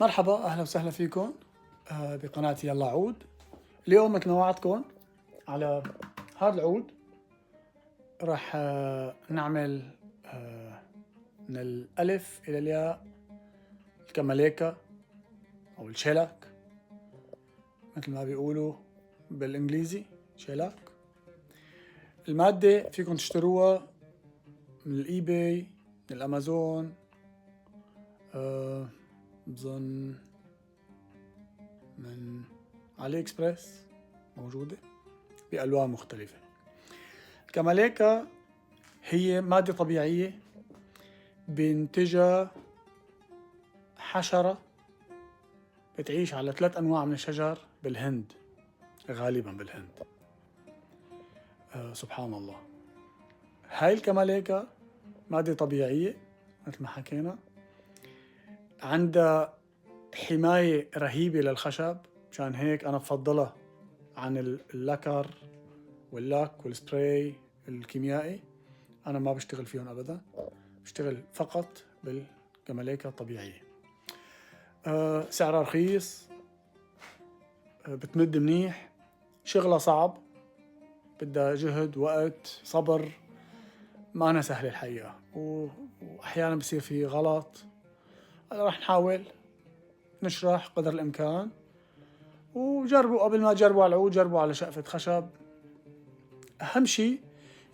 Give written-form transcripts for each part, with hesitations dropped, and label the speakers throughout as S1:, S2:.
S1: مرحبا، أهلا وسهلا فيكم بقناتي يلا عود. اليوم مثل ما وعدتكم على هذا العود راح نعمل من الألف إلى الياء الكماليكا أو الشيلاك مثل ما بيقولوا بالإنجليزي شيلاك. المادة فيكم تشتروها من الإي باي، من الأمازون، بظن من علي إكسبرس موجودة بألوان مختلفة. الكماليكا هي مادة طبيعية بينتجها حشرة بتعيش على 3 أنواع من الشجر بالهند، غالبا بالهند. سبحان الله. هاي الكماليكا مادة طبيعية مثل ما حكينا، عندها حماية رهيبة للخشب، مشان هيك أنا بفضلها عن اللكر واللاك والسبراي الكيميائي. أنا ما بشتغل فيهم أبدا، بشتغل فقط بالكماليكا الطبيعية. سعرها رخيص، بتمد منيح، شغلها صعب، بدها جهد وقت صبر، ما أنا سهل الحقيقة، وأحيانا بصير في غلط. راح نحاول نشرح قدر الإمكان، وجربوا قبل ما تجربوا على العود جربوا على شقفة خشب. أهم شيء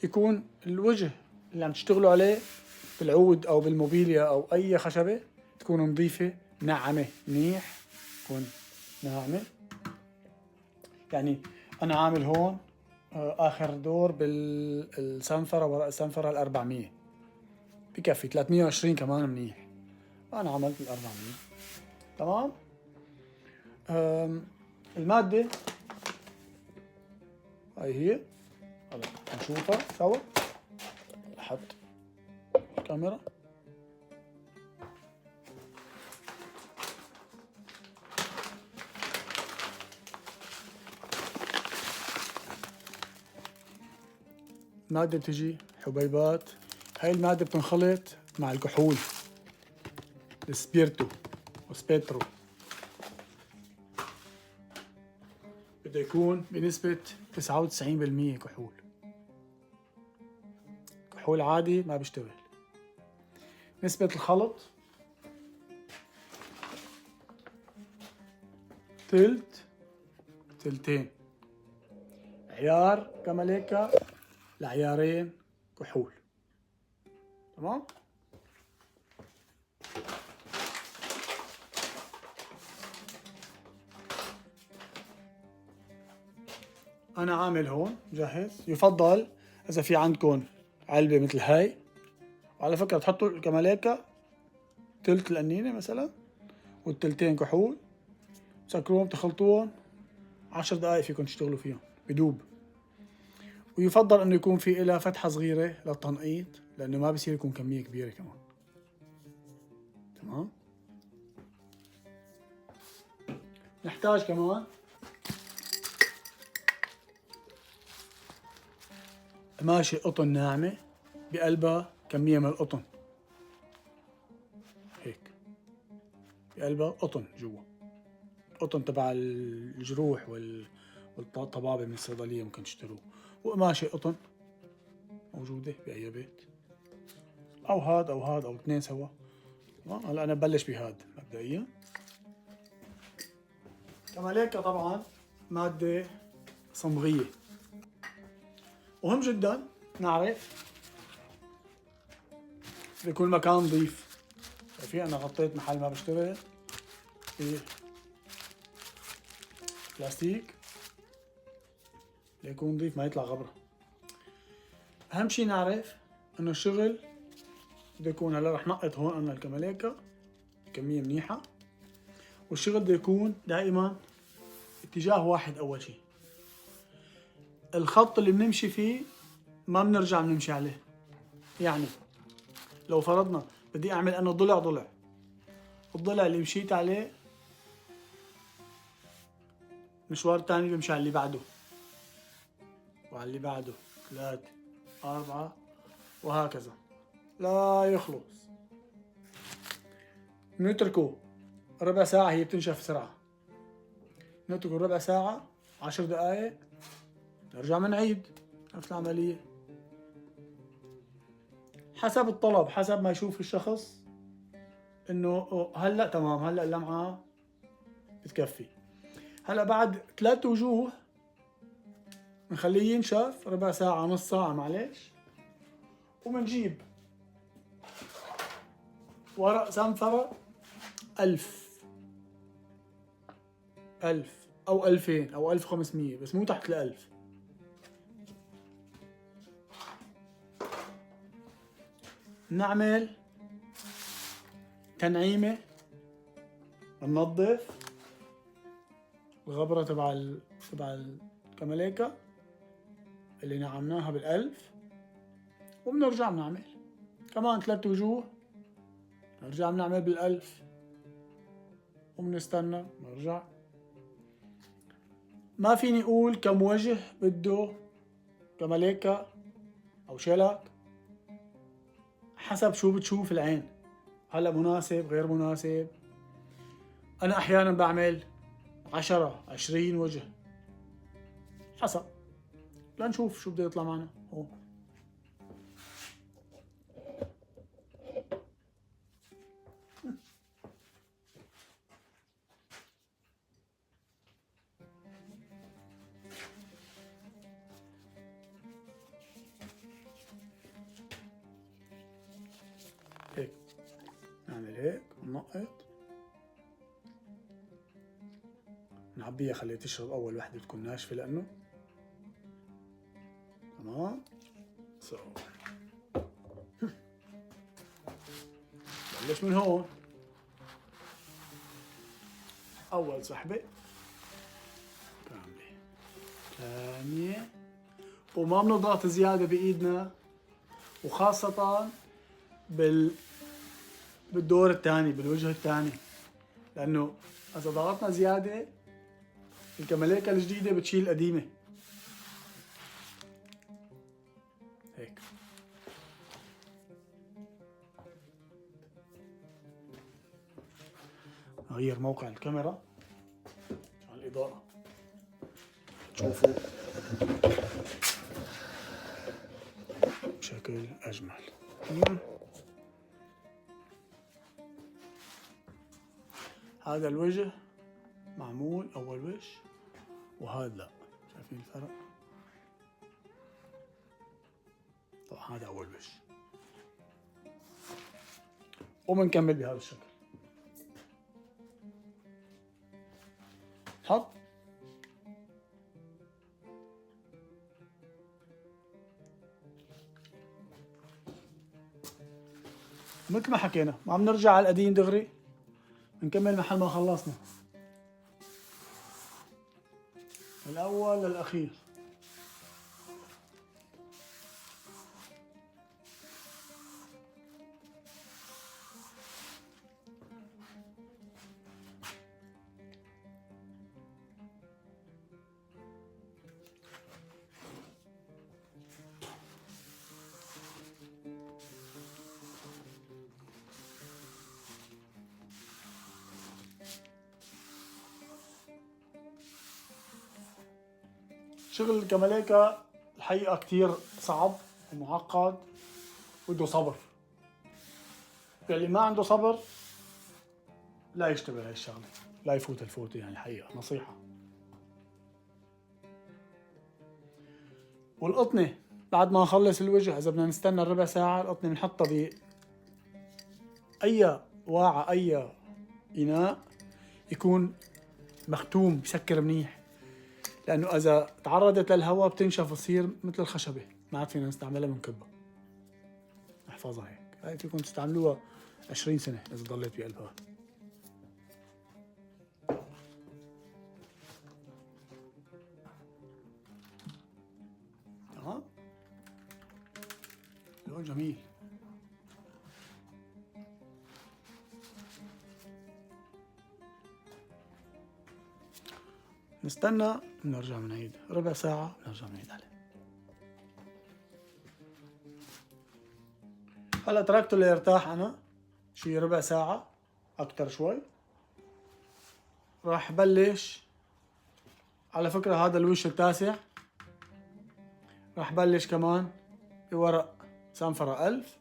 S1: يكون الوجه اللي عم تشتغلوا عليه بالعود أو بالموبيليا أو أي خشبة تكون نظيفة ناعمة منيح، تكون ناعمة. يعني أنا عامل هون آخر دور بالسنفرة، ورق السنفرة 400 بكفي، 320 كمان منيح. أنا عملت 400 تمام. المادة هاي هي، هلا نشوفها سوا. أحط الكاميرا. المادة بتجي حبيبات. هاي المادة بتنخلط مع الكحول السبيرتو وسبيترو، بده يكون بنسبة 99% كحول. كحول عادي ما بيشتغل. نسبة الخلط تلتين عيار كماليكا لعيارين كحول. تمام. أنا عامل هون جاهز. يفضل إذا في عندكم علبة مثل هاي، وعلى فكرة تحطوا الكماليكا تلت القنينة مثلا والتلتين كحول، تسكروهم تخلطوهم 10 دقايق فيكم تشتغلوا فيهم بدوب. ويفضل انه يكون في إلها فتحة صغيرة للتنقيط، لأنه ما بصير يكون كمية كبيرة كمان. تمام. نحتاج كمان قماشة قطن ناعمة بقلبها كمية من القطن، هيك بقلبها قطن جوا، قطن تبع الجروح والطبابة من الصيدلية ممكن تشتروه. وقماشة قطن موجودة بأي بيت، أو هاد أو هاد أو اثنين سوا. هلا أنا ببلش بهاد مبدئيا. كماليكا طبعا مادة صمغية، مهم جدا نعرف بيكون مكان نظيف. في أنا غطيت محل ما بشتغل في بلاستيك ليكون نظيف ما يطلع غبرة. أهم شي نعرف إنه الشغل بده يكون، هلا رح نقط هون أنا الكماليكا كمية منيحة، والشغل بده يكون دائما اتجاه واحد. أول شي الخط اللي بنمشي فيه ما بنرجع بنمشي عليه. يعني لو فرضنا بدي أعمل أنا ضلع، الضلع اللي مشيت عليه مشوار تاني بمشي على اللي بعده وعلى اللي بعده، 3 4 وهكذا لا يخلص. نتركه ربع ساعة هي بتنشف بسرعة، نتركه ربع ساعة 10 دقايق، نرجع بنعيد نفس العملية حسب الطلب، حسب ما يشوف الشخص انه هلا تمام، هلا اللمعة بتكفي. هلا بعد 3 وجوه بنخليه ينشف ربع ساعة نص ساعة معلش، وبنجيب ورق سنفرة 1000 أو 2000 أو 1500 بس مو تحت 1000. نعمل تنعيمة، ننظف الغبرة تبع الكماليكا اللي نعمناها بالألف، وبنرجع بنعمل كمان 3 وجوه، نرجع بنعمل بالألف وبنستنى نرجع. ما فيني اقول كم وجه بده كماليكا او شلك، حسب شو بتشوف العين، هلا مناسب غير مناسب. انا احيانا بعمل 10 20 وجه حسب، لنشوف شو بده يطلع معنا. هون هيك نعمل هيك وننقط، نعبيها خليها تشرب اول وحده تكون ناشفه لانه تمام. بلش من هون، اول سحبه كامله، ثانيه، وما بنضغط زياده بايدنا، وخاصه بالدور الثاني بالوجه الثاني، لانه اذا ضغطنا زياده الكماليكا الجديده بتشيل القديمه. هيك نغير موقع الكاميرا عشان الاضاءه تشوفوا بشكل اجمل. هذا الوجه معمول اول وش، وهذا لا، شايفين الفرق؟ طبعا هذا اول وش، وبنكمل بهذا الشكل. حط مثل ما حكينا، ما عم نرجع على القديم دغري، نكمل محل ما خلصنا، الأول للأخير. شغل الكماليكا الحقيقة كتير صعب ومعقد، وبده صبر، اللي ما عنده صبر لا يشتغل هاي الشغلة، لا يفوت الفوت، يعني حقيقة نصيحة. والقطنة بعد ما نخلص الوجه إذا بدنا نستنى ربع ساعة، القطنة بنحطها بأي واعة أي إناء يكون مختوم بسكر منيح، لأنه إذا تعرضت للهواء بتنشف وتصير مثل الخشبة، ما عاد فينا نستعملها بنكبها. نحفظها هيك، هاي فيكم تستعملوها 20 سنة إذا ضليت بقلبها. تمام، لون جميل. نستنى بنرجع بنعيد ربع ساعة، بنرجع بنعيد عليه. هلا تركته ليرتاح أنا شي ربع ساعة أكتر شوي، راح بلش. على فكرة هذا الوش التاسع، راح بلش كمان بورق سنفرة 1000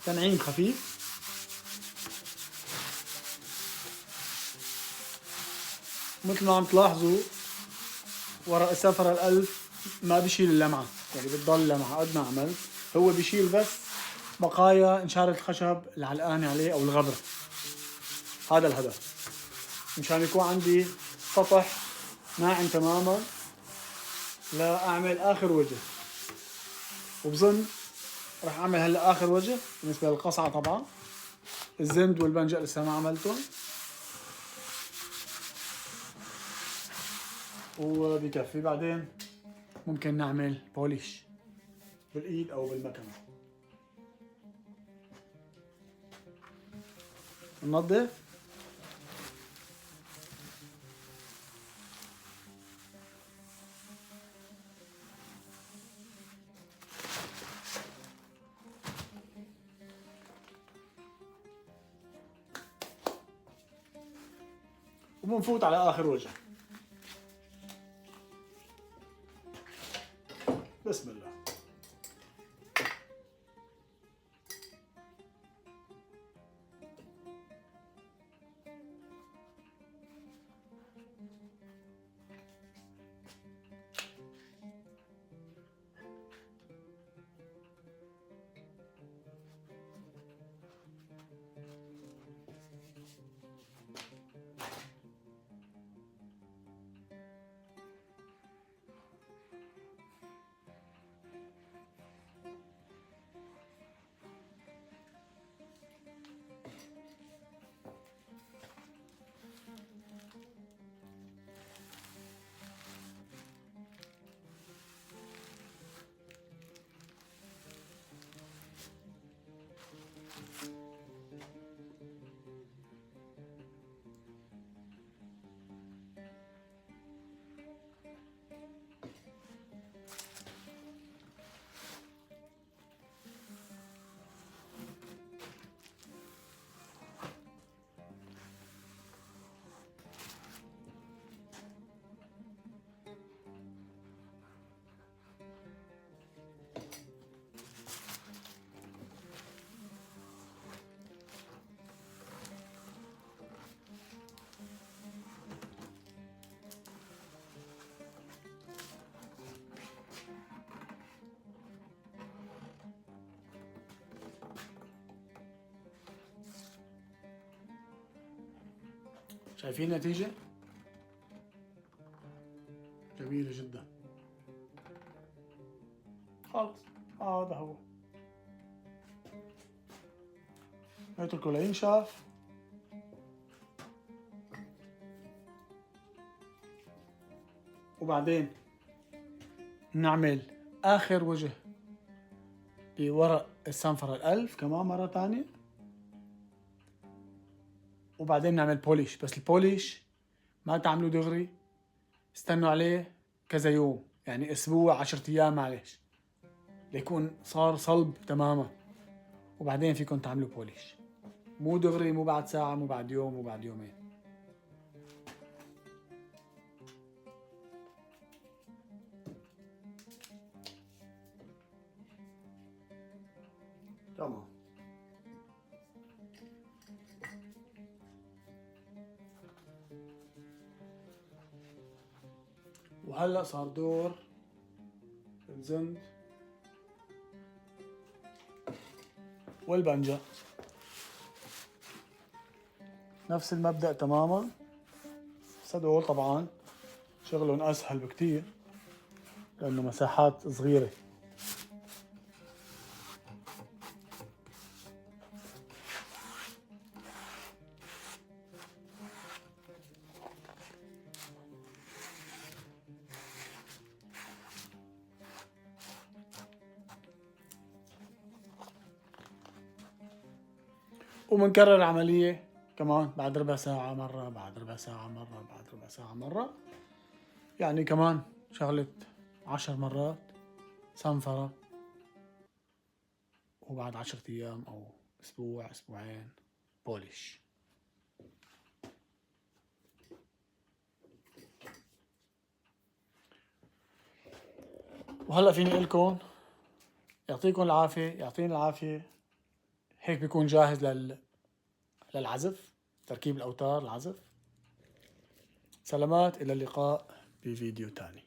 S1: تنعيم خفيف. مثل ما عم تلاحظوا ورق السنفرة 1000 ما بيشيل اللمعة، يعني بتضل لمعة قد ما عملت، هو بيشيل بس بقايا انشارة الخشب العلقانة عليه أو الغبرة. هذا الهدف، مشان يكون عندي سطح ناعم تماما لا أعمل آخر وجه. وبظن راح أعمل هلا آخر وجه بالنسبة للقصعة. طبعا الزند والبنجق لسه ما عملتهم، وبكفي. بعدين ممكن نعمل بوليش بالإيد أو بالمكنة. ننظف. وبنفوت على آخر وجه. بسم الله. شايفين النتيجة؟ جميلة جدا. خلص هذا هو، نتركه لينشف. وبعدين نعمل آخر وجه بورق السنفرة 1000 كمان مرة تانية. وبعدين نعمل بوليش، بس البوليش ما تعملوا دغري، استنوا عليه كذا يوم، يعني اسبوع 10 ايام معلش، ليكون صار صلب تماما. وبعدين فيكم تعملوا بوليش، مو دغري، مو بعد ساعة، مو بعد يوم، مو بعد يومين. تمام. وهلا صار دور الزند والبنجة، نفس المبدأ تماما، بس هدول طبعا شغلهم اسهل بكتير لانه مساحات صغيرة. ومنكرر العملية كمان بعد ربع ساعة مرة، بعد ربع ساعة مرة، بعد ربع ساعة مرة، يعني كمان شغلة 10 مرات سنفرة. وبعد 10 أيام أو أسبوع أسبوعين بولش. وهلا فيني لكم يعطيكم العافية، يعطيني العافية. هيك بيكون جاهز للعزف، تركيب الأوتار العزف. سلامات، إلى اللقاء بفيديو تاني.